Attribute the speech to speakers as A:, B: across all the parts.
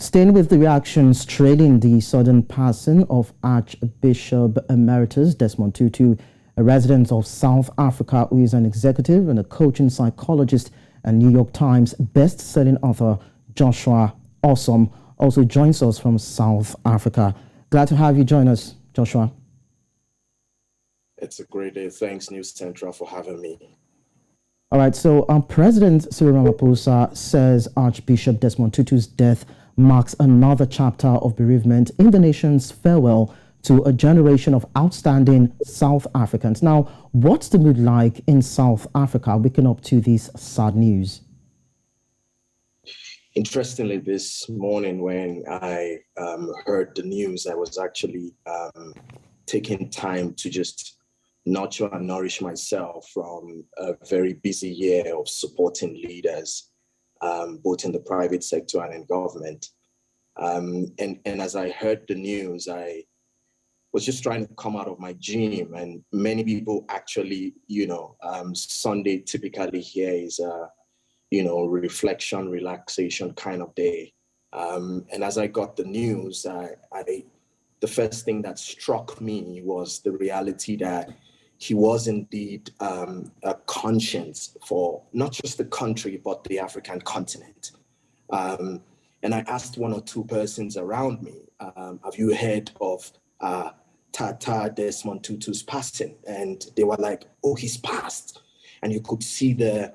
A: Staying with the reactions trailing the sudden passing of Archbishop Emeritus Desmond Tutu, a resident of South Africa who is an executive and a coaching psychologist and New York Times best-selling author Joshua Awesome also joins us from South Africa. Glad to have you join us, Joshua.
B: It's a great day. Thanks, News Central, for having me.
A: All right, so President Cyril Ramaphosa says Archbishop Desmond Tutu's death marks another chapter of bereavement in the nation's farewell to a generation of outstanding South Africans. Now, what's the mood like in South Africa waking up to this sad news?
B: Interestingly, this morning when I heard the news, I was actually taking time to just nurture and nourish myself from a very busy year of supporting leaders, both in the private sector and in government. And as I heard the news, I was just trying to come out of my gym. And many people actually, Sunday typically here is a, reflection, relaxation kind of day. And as I got the news, the first thing that struck me was the reality that he was indeed a conscience for not just the country, but the African continent. And I asked one or two persons around me, have you heard of Tata Desmond Tutu's passing? And they were like, oh, he's passed. And you could see the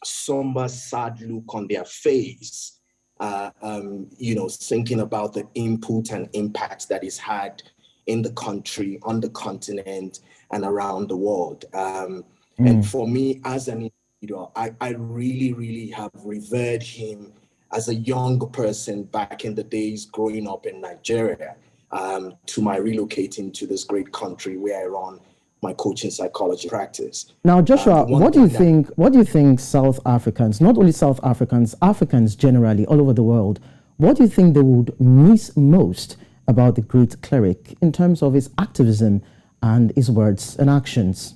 B: somber, sad look on their face, thinking about the input and impact that he's had in the country, on the continent, and around the world. And for me, as an individual, I really, really have revered him as a young person back in the days growing up in Nigeria, to my relocating to this great country where I run my coaching psychology practice.
A: Now, Joshua, what do you think South Africans, not only South Africans, Africans generally all over the world, what do you think they would miss most about the great cleric in terms of his activism and his words and actions?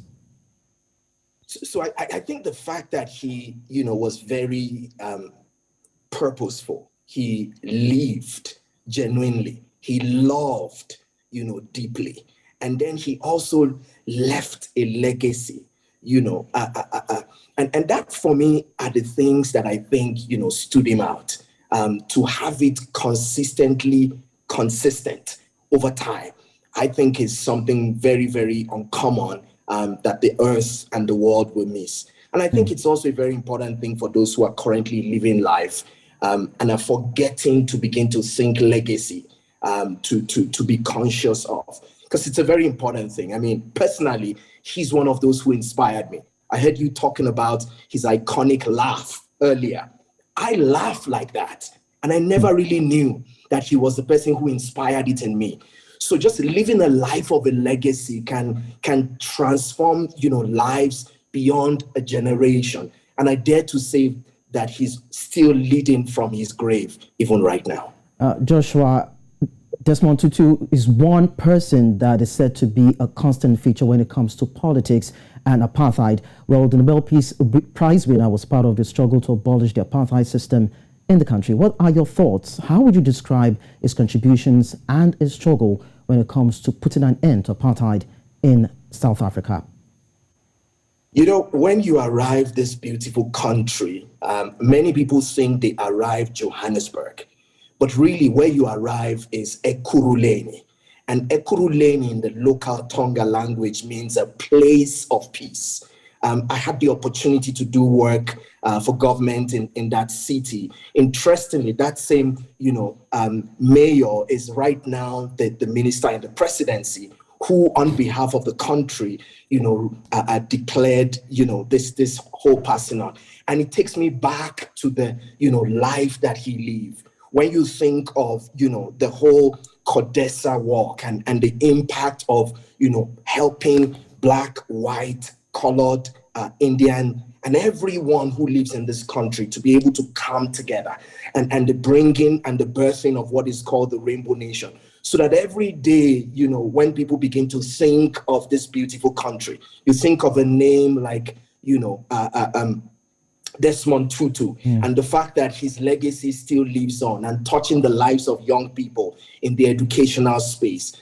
B: So I think the fact that he, was very purposeful. He lived genuinely. He loved, deeply. And then he also left a legacy, and that for me are the things that I think, stood him out. To have it consistent over time, I think is something very, very uncommon that the earth and the world will miss. And I think it's also a very important thing for those who are currently living life and are forgetting to begin to think legacy, to be conscious of, because it's a very important thing. I mean, personally, he's one of those who inspired me. I heard you talking about his iconic laugh earlier. I laugh like that, and I never really knew that he was the person who inspired it in me. So just living a life of a legacy can transform, lives beyond a generation. And I dare to say that he's still leading from his grave, even right now.
A: Joshua, Desmond Tutu is one person that is said to be a constant feature when it comes to politics and apartheid. Well, the Nobel Peace Prize winner was part of the struggle to abolish the apartheid system in the country. What are your thoughts? How would you describe his contributions and his struggle when it comes to putting an end to apartheid in South Africa?
B: When you arrive this beautiful country, many people think they arrived Johannesburg. But really, where you arrive is Ekurhuleni. And Ekurhuleni in the local Tonga language means a place of peace. I had the opportunity to do work for government in that city. Interestingly, that same, mayor is right now the minister in the presidency, who on behalf of the country, declared, this whole passing on. And it takes me back to the, life that he lived. When you think of, the whole Codesa walk and the impact of, helping Black, white, colored, Indian, and everyone who lives in this country to be able to come together and the bringing and the birthing of what is called the Rainbow Nation. So that every day, when people begin to think of this beautiful country, you think of a name like, Desmond Tutu, and the fact that his legacy still lives on and touching the lives of young people in the educational space,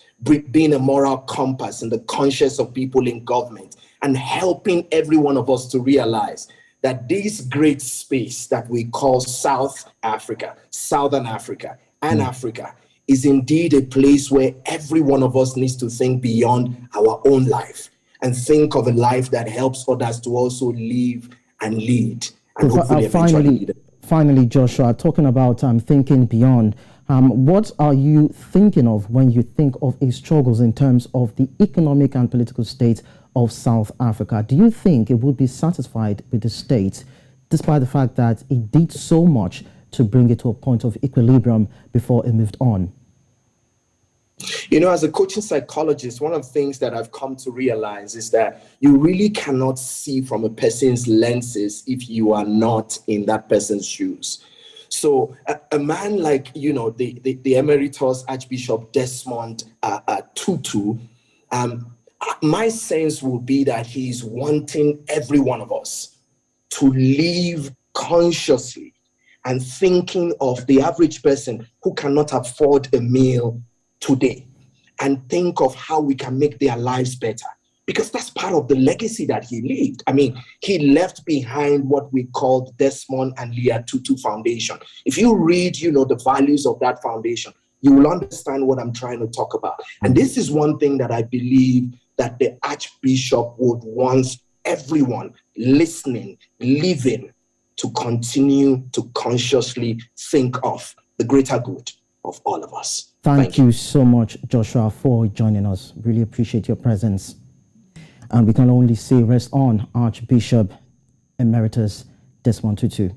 B: being a moral compass in the conscience of people in government, and helping every one of us to realize that this great space that we call South Africa, Southern Africa, and Africa is indeed a place where every one of us needs to think beyond our own life and think of a life that helps others to also live and lead. And hopefully
A: finally, Joshua, talking about thinking beyond, what are you thinking of when you think of its struggles in terms of the economic and political state of South Africa? Do you think it would be satisfied with the state, despite the fact that it did so much to bring it to a point of equilibrium before it moved on?
B: You know, as a coaching psychologist, one of the things that I've come to realize is that you really cannot see from a person's lenses if you are not in that person's shoes. So a man like, you know, the emeritus Archbishop Desmond Tutu, my sense will be that he's wanting every one of us to live consciously and thinking of the average person who cannot afford a meal today, and think of how we can make their lives better, because that's part of the legacy that he left. I mean, he left behind what we called Desmond and Leah Tutu Foundation. If you read, you know, the values of that foundation, you will understand what I'm trying to talk about. And this is one thing that I believe that the Archbishop would want everyone listening, living, to continue to consciously think of the greater good of all of us.
A: Thank you so much, Joshua, for joining us. Really appreciate your presence. And we can only say rest on Archbishop Emeritus Desmond Tutu.